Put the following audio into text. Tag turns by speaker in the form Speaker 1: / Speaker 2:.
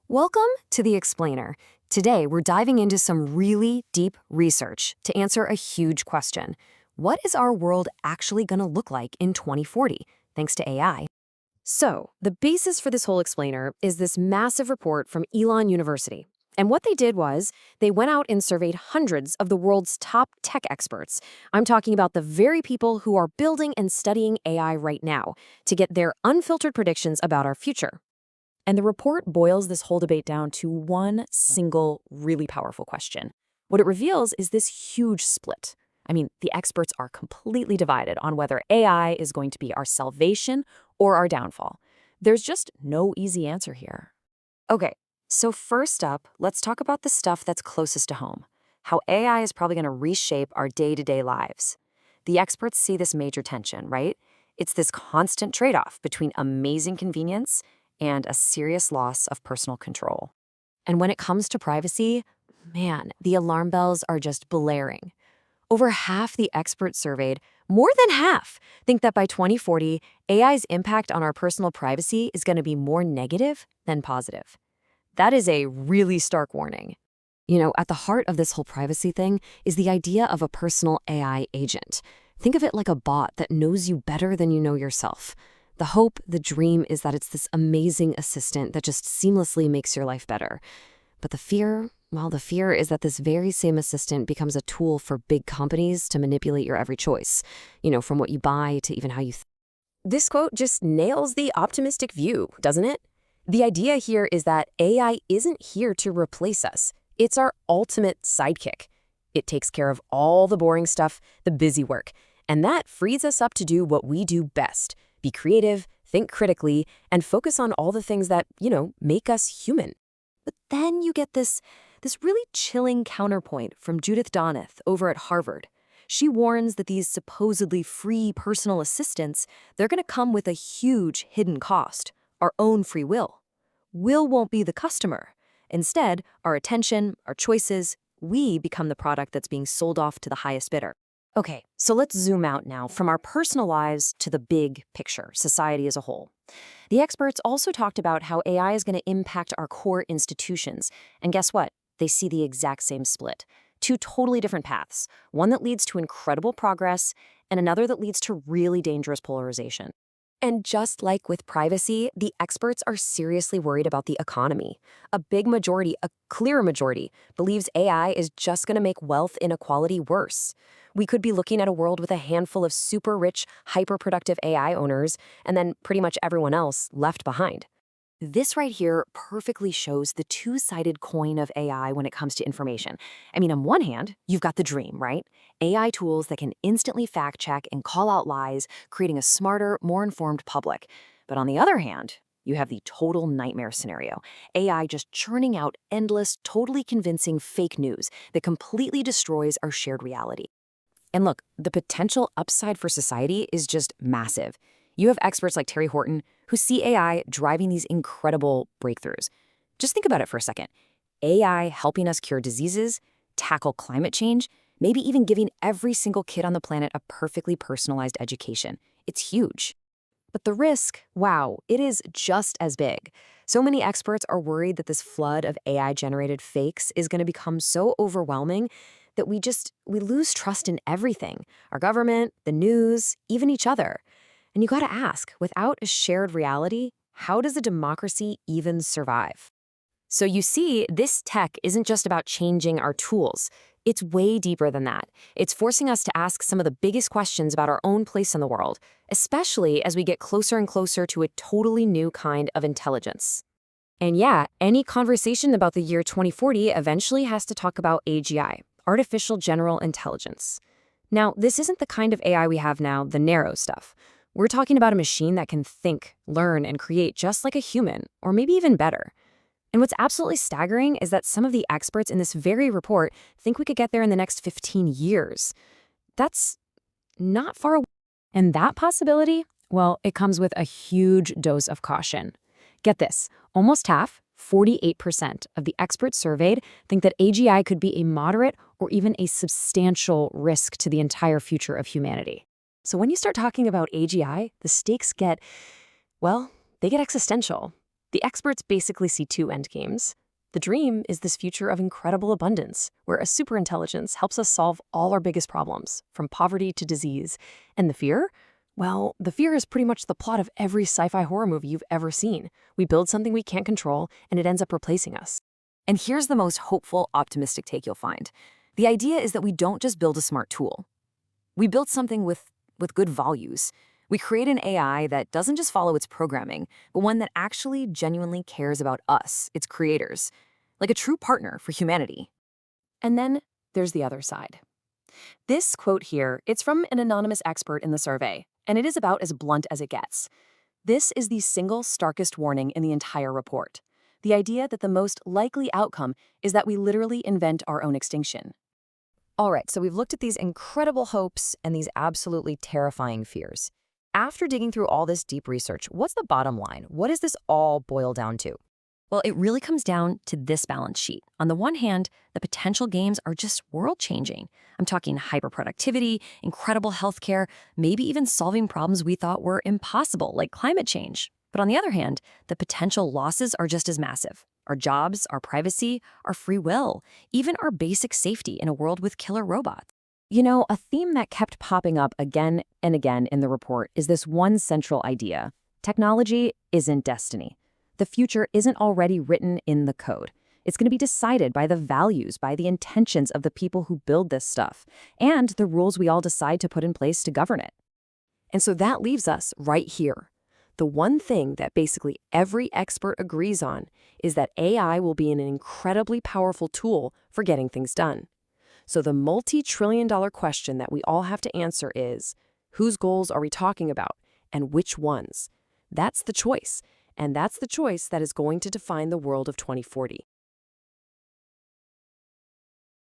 Speaker 1: Welcome to The Explainer. Today, we're diving into some really deep research to answer a huge question. What is our world actually going to look like in 2040, thanks to AI? So, the basis for this whole explainer is this massive report from Elon University. And what they did was, they went out and surveyed hundreds of the world's top tech experts. I'm talking about the very people who are building and studying AI right now, to get their unfiltered predictions about our future. And the report boils this whole debate down to one single, really powerful question. What it reveals is this huge split. I mean, the experts are completely divided on whether AI is going to be our salvation or our downfall. There's just no easy answer here. Okay, so first up, let's talk about the stuff that's closest to home. How AI is probably going to reshape our day-to-day lives. The experts see this major tension, right? It's this constant trade-off between amazing convenience and a serious loss of personal control. And when it comes to privacy, man, the alarm bells are just blaring. Over half the experts surveyed, more than half, think that by 2040, AI's impact on our personal privacy is going to be more negative than positive. That is a really stark warning. You know, at the heart of this whole privacy thing is the idea of a personal AI agent. Think of it like a bot that knows you better than you know yourself. The hope, the dream is that it's this amazing assistant that just seamlessly makes your life better. But the fear, well, the fear is that this very same assistant becomes a tool for big companies to manipulate your every choice, from what you buy to even how you think. This quote just nails the optimistic view, doesn't it? The idea here is that AI isn't here to replace us. It's our ultimate sidekick. It takes care of all the boring stuff, the busy work, and that frees us up to do what we do best. Be creative, think critically, and focus on all the things that, make us human. But then you get this really chilling counterpoint from Judith Donath over at Harvard. She warns that these supposedly free personal assistants, they're going to come with a huge hidden cost, our own free will. Will won't be the customer. Instead, our attention, our choices, we become the product that's being sold off to the highest bidder. Okay, so let's zoom out now from our personal lives to the big picture, society as a whole. The experts also talked about how AI is going to impact our core institutions. And guess what? They see the exact same split. Two totally different paths, one that leads to incredible progress and another that leads to really dangerous polarization. And just like with privacy, the experts are seriously worried about the economy. A big majority, a clear majority, believes AI is just going to make wealth inequality worse. We could be looking at a world with a handful of super rich, hyper-productive AI owners, and then pretty much everyone else left behind. This right here perfectly shows the two-sided coin of AI when it comes to information. I mean, on one hand, you've got the dream, right? AI tools that can instantly fact-check and call out lies, creating a smarter, more informed public. But on the other hand, you have the total nightmare scenario. AI just churning out endless, totally convincing fake news that completely destroys our shared reality. And look, the potential upside for society is just massive. You have experts like Terry Horton who see AI driving these incredible breakthroughs. Just think about it for a second. AI helping us cure diseases, tackle climate change, maybe even giving every single kid on the planet a perfectly personalized education. It's huge. But the risk, wow, it is just as big. So many experts are worried that this flood of AI-generated fakes is going to become so overwhelming that we lose trust in everything. Our government, the news, even each other. And you got to ask, without a shared reality, how does a democracy even survive? So you see, this tech isn't just about changing our tools. It's way deeper than that. It's forcing us to ask some of the biggest questions about our own place in the world, especially as we get closer and closer to a totally new kind of intelligence. And yeah, any conversation about the year 2040 eventually has to talk about AGI, Artificial General Intelligence. Now, this isn't the kind of AI we have now, the narrow stuff. We're talking about a machine that can think, learn, and create just like a human, or maybe even better. And what's absolutely staggering is that some of the experts in this very report think we could get there in the next 15 years. That's not far away. And that possibility, well, it comes with a huge dose of caution. Get this, almost half, 48% of the experts surveyed think that AGI could be a moderate or even a substantial risk to the entire future of humanity. So when you start talking about AGI, the stakes get, well, they get existential. The experts basically see two endgames. The dream is this future of incredible abundance, where a superintelligence helps us solve all our biggest problems, from poverty to disease. And the fear? Well, the fear is pretty much the plot of every sci-fi horror movie you've ever seen. We build something we can't control, and it ends up replacing us. And here's the most hopeful, optimistic take you'll find. The idea is that we don't just build a smart tool. We build something with good values. We create an AI that doesn't just follow its programming, but one that actually genuinely cares about us, its creators, like a true partner for humanity. And then there's the other side. This quote here, it's from an anonymous expert in the survey, and it is about as blunt as it gets. This is the single starkest warning in the entire report. The idea that the most likely outcome is that we literally invent our own extinction. All right, so we've looked at these incredible hopes and these absolutely terrifying fears. After digging through all this deep research, what's the bottom line? What does this all boil down to? Well, it really comes down to this balance sheet. On the one hand, the potential gains are just world-changing. I'm talking hyperproductivity, incredible healthcare, maybe even solving problems we thought were impossible, like climate change. But on the other hand, the potential losses are just as massive. Our jobs, our privacy, our free will, even our basic safety in a world with killer robots. You know, a theme that kept popping up again and again in the report is this one central idea. Technology isn't destiny. The future isn't already written in the code. It's going to be decided by the values, by the intentions of the people who build this stuff, and the rules we all decide to put in place to govern it. And so that leaves us right here. The one thing that basically every expert agrees on is that AI will be an incredibly powerful tool for getting things done. So the multi-trillion-dollar question that we all have to answer is, whose goals are we talking about, and which ones? That's the choice, and that's the choice that is going to define the world of 2040.